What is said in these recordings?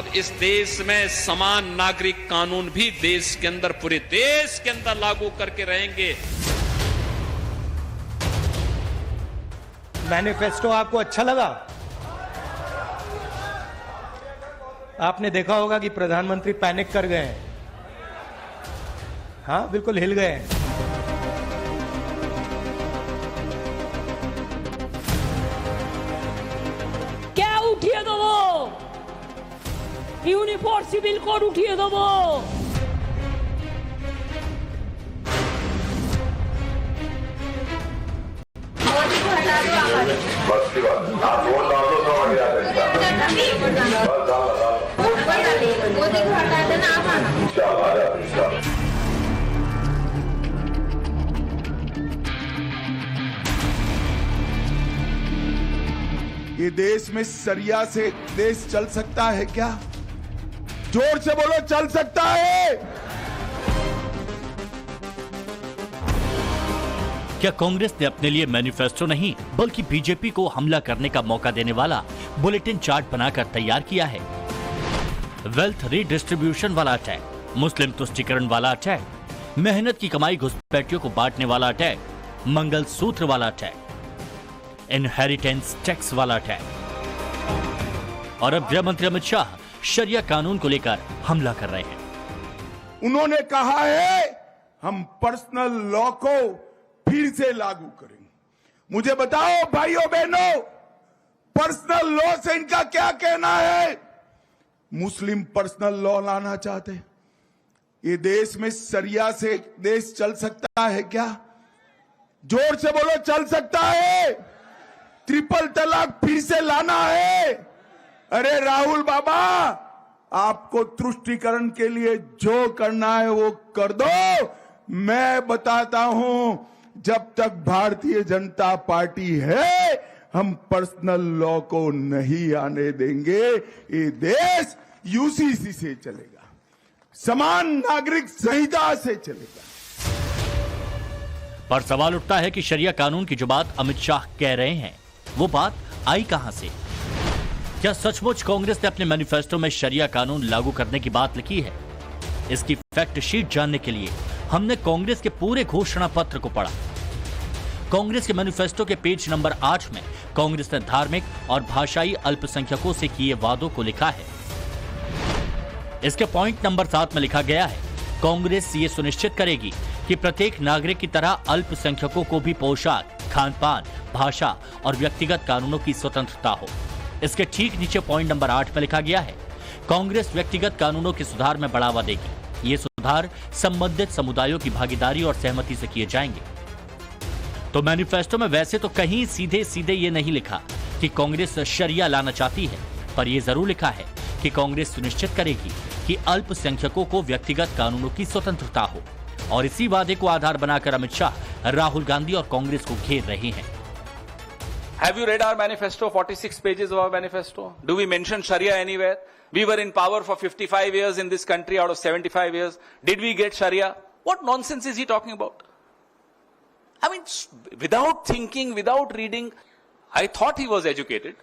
अब इस देश में समान नागरिक कानून भी देश के अंदर, पूरे देश के अंदर लागू करके रहेंगे। मैनिफेस्टो आपको अच्छा लगा? आपने देखा होगा कि प्रधानमंत्री पैनिक कर गए हैं। हाँ, बिल्कुल हिल गए हैं। क्या उठिए दो वो यूनिफॉर्म सिविल कोड उठिए दो वो। बस की बात, आप वोट डाल दो तो हट जाते हैं। बस डाल मोदी को हटा देना, आप आना। इंशाल्लाह आ जाते इंशाल्लाह। ये देश में सरिया से देश चल सकता है क्या? जोर से बोलो, चल सकता है? क्या कांग्रेस ने अपने लिए मैनिफेस्टो नहीं बल्कि बीजेपी को हमला करने का मौका देने वाला बुलेटिन चार्ट बनाकर तैयार किया है? वेल्थ रीडिस्ट्रीब्यूशन वाला अटैक, मुस्लिम तुष्टीकरण वाला अटैक, मेहनत की कमाई घुसपैठियों को बांटने वाला अटैक, मंगल सूत्र वाला अटैक, इनहेरिटेंस टैक्स वाला अटैक, और अब गृह मंत्री अमित शाह शरिया कानून को लेकर हमला कर रहे हैं। उन्होंने कहा है हम पर्सनल लॉ को फिर से लागू करेंगे। मुझे बताओ भाइयों बहनों, पर्सनल लॉ से इनका क्या कहना है? मुस्लिम पर्सनल लॉ लाना चाहते हैं। ये देश में सरिया से देश चल सकता है क्या? जोर से बोलो, चल सकता है? ट्रिपल तलाक फिर से लाना है? अरे राहुल बाबा, आपको तुष्टीकरण के लिए जो करना है वो कर दो। मैं बताता हूं, जब तक भारतीय जनता पार्टी है हम पर्सनल लॉ को नहीं आने देंगे। ये देश यूसीसी से चलेगा, समान नागरिक संहिता से चलेगा। पर सवाल उठता है कि शरिया कानून की जो बात अमित शाह कह रहे हैं वो बात आई कहां से? क्या सचमुच कांग्रेस ने अपने मैनिफेस्टो में शरिया कानून लागू करने की बात लिखी है? इसकी फैक्ट शीट जानने के लिए हमने कांग्रेस के पूरे घोषणा पत्र को पढ़ा। कांग्रेस के मैनिफेस्टो के पेज नंबर 8 में कांग्रेस ने धार्मिक और भाषाई अल्पसंख्यकों से किए वादों को लिखा है। इसके पॉइंट नंबर 7 में लिखा गया है, कांग्रेस ये सुनिश्चित करेगी कि प्रत्येक नागरिक की तरह अल्पसंख्यकों को भी पोशाक, खान पान, भाषा और व्यक्तिगत कानूनों की स्वतंत्रता हो। इसके ठीक नीचे पॉइंट नंबर 8 में लिखा गया है, कांग्रेस व्यक्तिगत कानूनों के सुधार में बढ़ावा देगी। ये सुधार संबंधित समुदायों की भागीदारी और सहमति से किए जाएंगे। तो मैनिफेस्टो में वैसे तो कहीं सीधे सीधे ये नहीं लिखा कि कांग्रेस शरिया लाना चाहती है, पर यह जरूर लिखा है कि कांग्रेस सुनिश्चित करेगी कि अल्पसंख्यकों को व्यक्तिगत कानूनों की स्वतंत्रता हो। और इसी वादे को आधार बनाकर अमित शाह राहुल गांधी और कांग्रेस को घेर रहे हैं। Have you read our manifesto? 46 pages of our manifesto. Do we mention Sharia anywhere? We were in power for 55 years in this country out of 75 years. Did we get Sharia? What nonsense is he talking about? I mean, without thinking, without reading, I thought he was educated.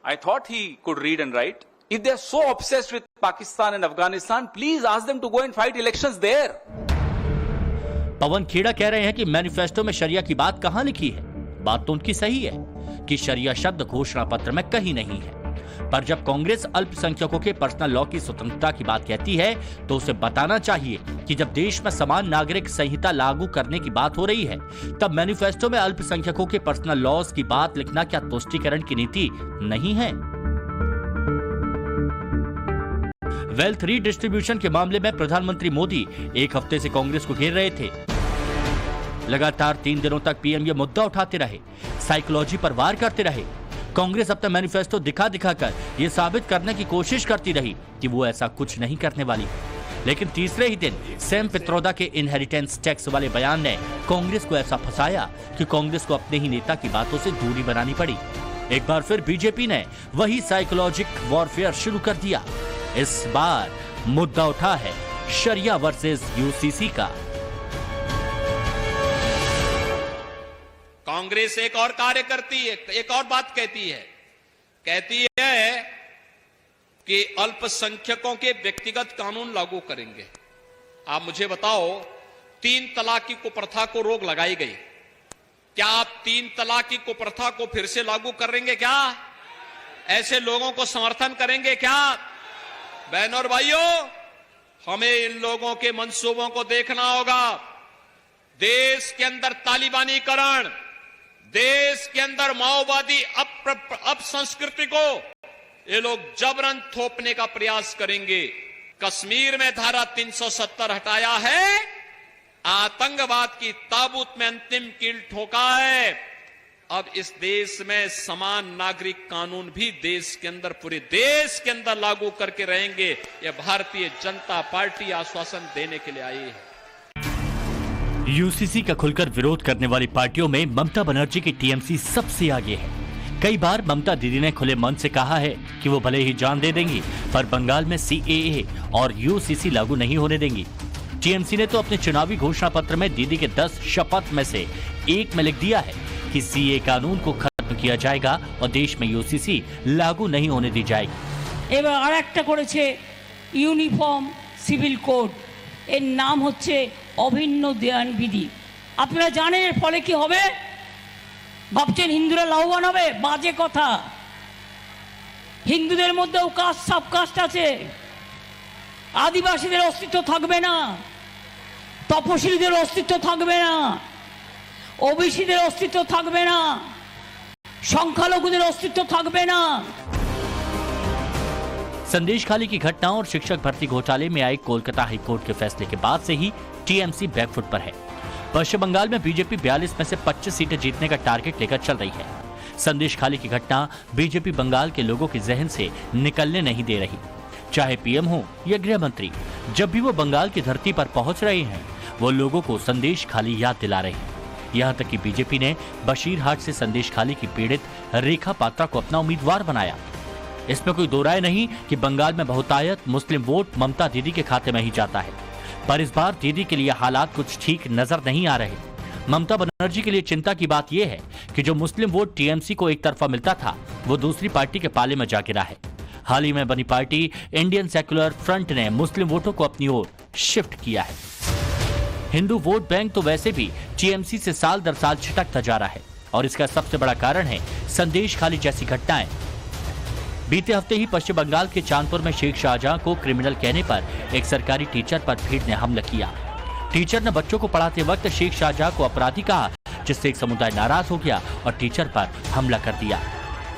I thought he could read and write. If they're so obsessed with Pakistan and Afghanistan, please ask them to go and fight elections there. Pawan Khera कह रहे हैं कि manifesto में शरिया की बात कहां लिखी है? बात तो उनकी सही है कि शरिया शब्द घोषणा पत्र में कहीं नहीं है, पर जब कांग्रेस अल्पसंख्यकों के पर्सनल लॉ की स्वतंत्रता की बात कहती है तो उसे बताना चाहिए कि जब देश में समान नागरिक संहिता लागू करने की बात हो रही है, तब मैनिफेस्टो में अल्पसंख्यकों के पर्सनल लॉज की बात लिखना क्या तुष्टीकरण की नीति नहीं है? वेल्थ रीडिस्ट्रीब्यूशन के मामले में प्रधानमंत्री मोदी एक हफ्ते से कांग्रेस को घेर रहे थे। लगातार 3 दिनों तक पीएम ये मुद्दा उठाते रहे, साइकोलॉजी पर वार करते रहे। कांग्रेस अपना मैनिफेस्टो दिखा दिखाकर ये साबित करने की कोशिश करती रही कि वो ऐसा कुछ नहीं करने वाली। लेकिन तीसरे ही दिन सैम पित्रोदा के इनहेरिटेंस टैक्स वाले बयान ने कांग्रेस को ऐसा फंसाया कि कांग्रेस को अपने ही नेता की बातों से दूरी बनानी पड़ी। एक बार फिर बीजेपी ने वही साइकोलॉजिक वॉरफेयर शुरू कर दिया। इस बार मुद्दा उठा है शरिया वर्सेस यूसीसी का। कांग्रेस एक और कार्य करती है, एक और बात कहती है कि अल्पसंख्यकों के व्यक्तिगत कानून लागू करेंगे। आप मुझे बताओ, 3 तलाक की कुप्रथा को रोक लगाई गई, क्या आप 3 तलाक की कुप्रथा को फिर से लागू करेंगे? क्या ऐसे लोगों को समर्थन करेंगे? क्या बहनों और भाइयों, हमें इन लोगों के मंसूबों को देखना होगा। देश के अंदर तालिबानीकरण, देश के अंदर माओवादी अपसंस्कृति को ये लोग जबरन थोपने का प्रयास करेंगे। कश्मीर में धारा 370 हटाया है, आतंकवाद की ताबूत में अंतिम कील ठोका है। अब इस देश में समान नागरिक कानून भी देश के अंदर, पूरे देश के अंदर लागू करके रहेंगे। ये भारतीय जनता पार्टी आश्वासन देने के लिए आई है। यूसीसी का खुलकर विरोध करने वाली पार्टियों में ममता बनर्जी की टीएमसी सबसे आगे है। कई बार ममता दीदी ने खुले मन से कहा है कि वो भले ही जान दे देंगी, पर बंगाल में सीएए और यूसीसी लागू नहीं होने देंगी। टीएमसी ने तो अपने चुनावी घोषणा पत्र में दीदी के 10 शपथ में से एक में लिख दिया है कि सीए कानून को खत्म किया जाएगा और देश में यूसीसी लागू नहीं होने दी जाएगी। এবার আরেকটা করেছে ইউনিফর্ম সিভিল কোড, এর নাম হচ্ছে অভিন্ন দেয়ান বিধি। আপনারা জানেন এর ফলে কি হবে? ভাবছেন হিন্দুরা লাভবান হবে? বাজে কথা। হিন্দুদের মধ্যেও কাস্ট সাব কাস্ট আছে, আদিবাসীদের অস্তিত্ব থাকবে না, তপশিলীদের অস্তিত্ব থাকবে না, ওবিসিদের অস্তিত্ব থাকবে না, সংখ্যালঘুদের অস্তিত্ব থাকবে না। संदेश खाली की घटना और शिक्षक भर्ती घोटाले में आए कोलकाता हाईकोर्ट के फैसले के बाद से ही टीएमसी बैकफुट पर है। पश्चिम बंगाल में बीजेपी 42 में से 25 सीटें जीतने का टारगेट लेकर चल रही है। संदेश खाली की घटना बीजेपी बंगाल के लोगों के जहन से निकलने नहीं दे रही। चाहे पीएम हो या गृह मंत्री, जब भी वो बंगाल की धरती पर पहुंच रहे हैं, वो लोगों को संदेश खाली याद दिला रहे हैं। यहाँ तक कि बीजेपी ने बशीरहाट से संदेश खाली की पीड़ित रेखा पात्रा को अपना उम्मीदवार बनाया। इसमें कोई दो राय नहीं कि बंगाल में बहुतायत मुस्लिम वोट ममता दीदी के खाते में ही जाता है। पर इस बार दीदी के लिए हालात कुछ ठीक नजर नहीं आ रहे। ममता बनर्जी के लिए चिंता की बात यह है कि जो मुस्लिम वोट टीएमसी को एक तरफा मिलता था, वो दूसरी पार्टी के पाले में जा गिरा है। हाल ही में बनी पार्टी इंडियन सेक्युलर फ्रंट ने मुस्लिम वोटों को अपनी ओर शिफ्ट किया है। हिंदू वोट बैंक तो वैसे भी टीएमसी से साल दर साल छिटकता जा रहा है और इसका सबसे बड़ा कारण है संदेश खाली जैसी घटनाएं। बीते हफ्ते ही पश्चिम बंगाल के चांदपुर में शेख शाहजहां को क्रिमिनल कहने पर एक सरकारी टीचर पर भीड़ ने हमला किया। टीचर ने बच्चों को पढ़ाते वक्त शेख शाहजहां को अपराधी कहा, जिससे एक समुदाय नाराज हो गया और टीचर पर हमला कर दिया।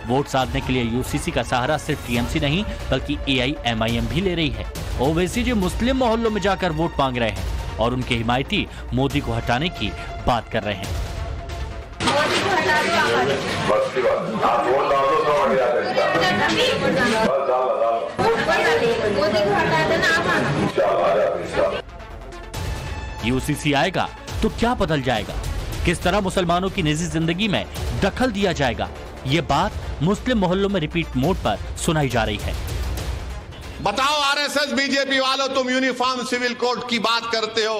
वोट साधने के लिए यूसीसी का सहारा सिर्फ टीएमसी नहीं बल्कि एआईएमआईएम भी ले रही है। ओवैसी जी मुस्लिम मोहल्लों में जाकर वोट मांग रहे हैं और उनके हिमायती मोदी को हटाने की बात कर रहे हैं। मोदी को हटा दो, बस की बात, आप वोट डाल दो तो हट जाते हैं। बस डाल मोदी को हटा देना, आप आना, इंशाल्लाह आ जाते हैं। यूसीसी आएगा तो क्या बदल जाएगा? किस तरह मुसलमानों की निजी जिंदगी में दखल दिया जाएगा? ये बात मुस्लिम मोहल्लों में रिपीट मोड पर सुनाई जा रही है। बताओ आरएसएस बीजेपी वालों, तुम यूनिफॉर्म सिविल कोड की बात करते हो।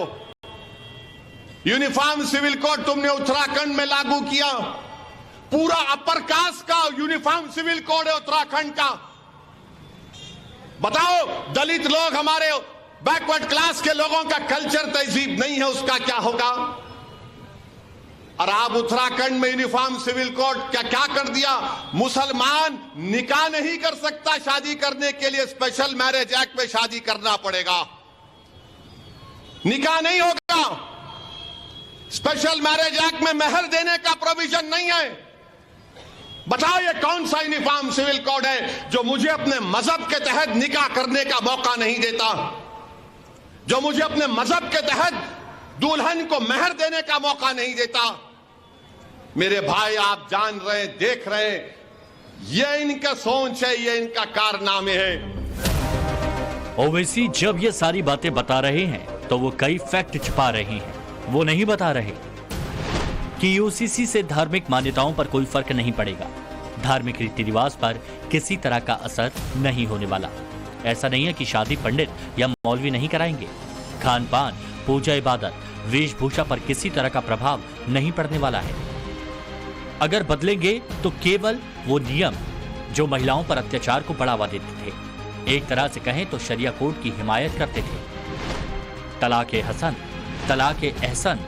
यूनिफॉर्म सिविल कोड तुमने उत्तराखंड में लागू किया। पूरा अपर कास्ट का यूनिफॉर्म सिविल कोड है उत्तराखंड का। बताओ दलित लोग, हमारे बैकवर्ड क्लास के लोगों का कल्चर तहजीब नहीं है, उसका क्या होगा? और आप उत्तराखंड में यूनिफॉर्म सिविल कोड क्या कर दिया? मुसलमान निकाह नहीं कर सकता, शादी करने के लिए स्पेशल मैरिज एक्ट में शादी करना पड़ेगा, निकाह नहीं होगा। स्पेशल मैरिज एक्ट में मेहर देने का प्रोविजन नहीं है। बताओ ये कौन सा यूनिफॉर्म सिविल कोड है जो मुझे अपने मजहब के तहत निकाह करने का मौका नहीं देता, जो मुझे अपने मजहब के तहत दुल्हन को मेहर देने का मौका नहीं देता? मेरे भाई, आप जान रहे हैं, देख रहे हैं, ये इनका सोच है, ये इनका कारनामे है। ओवैसी जब ये सारी बातें बता रहे हैं तो वो कई फैक्ट छुपा रहे हैं। वो नहीं बता रहे कि यूसीसी से धार्मिक मान्यताओं पर कोई फर्क नहीं पड़ेगा, धार्मिक रीति रिवाज पर किसी तरह का असर नहीं होने वाला। ऐसा नहीं है कि शादी पंडित या मौलवी नहीं कराएंगे। खान पान, पूजा, इबादत, वेशभूषा पर किसी तरह का प्रभाव नहीं पड़ने वाला है। अगर बदलेंगे तो केवल वो नियम जो महिलाओं पर अत्याचार को बढ़ावा देते थे, एक तरह से कहें तो शरिया कोड की हिमायत करते थे। तलाक हसन, तलाक एहसन,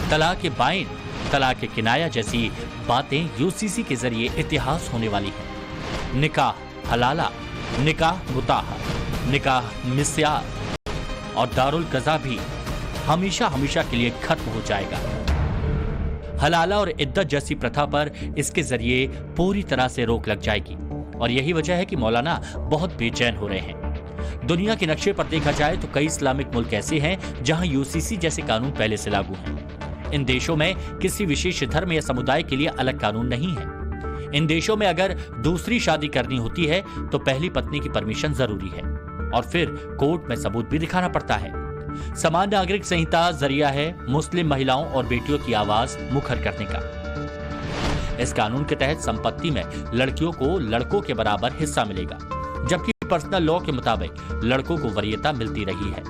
तलाक बाइन, तलाक किनाया जैसी बातें यूसीसी के जरिए इतिहास होने वाली है। निकाह हलाला, निकाह मुताहा, निकाह मिस्यार और दारुल कज़ा भी हमेशा हमेशा के लिए खत्म हो जाएगा। हलाला और इद्दत जैसी प्रथा पर इसके जरिए पूरी तरह से रोक लग जाएगी और यही वजह है कि मौलाना बहुत बेचैन हो रहे हैं। दुनिया के नक्शे पर देखा जाए तो कई इस्लामिक मुल्क ऐसे हैं जहां यूसीसी जैसे कानून पहले से लागू हैं। इन देशों में किसी विशेष धर्म या समुदाय के लिए अलग कानून नहीं है। इन देशों में अगर दूसरी शादी करनी होती है तो पहली पत्नी की परमिशन जरूरी है और फिर कोर्ट में सबूत भी दिखाना पड़ता है। समान नागरिक संहिता जरिया है मुस्लिम महिलाओं और बेटियों की आवाज मुखर करने का। इस कानून के तहत संपत्ति में लड़कियों को लड़कों के बराबर हिस्सा मिलेगा, जबकि पर्सनल लॉ के मुताबिक लड़कों को वरीयता मिलती रही है।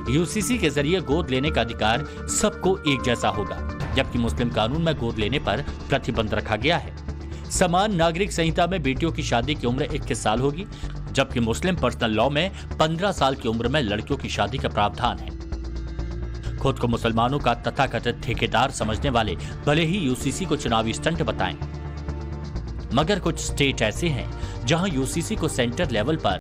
यूसीसी के जरिए गोद लेने का अधिकार सबको एक जैसा होगा, जबकि मुस्लिम कानून में गोद लेने पर प्रतिबंध रखा गया है। समान नागरिक संहिता में बेटियों की शादी की उम्र 21 साल होगी, जबकि मुस्लिम पर्सनल लॉ में 15 साल की उम्र में लड़कियों की शादी का प्रावधान है। खुद को मुसलमानों का तथाकथित ठेकेदार समझने वाले भले ही यूसीसी को चुनावी स्टंट बताएं, मगर कुछ स्टेट ऐसे हैं जहां यूसीसी को सेंटर लेवल पर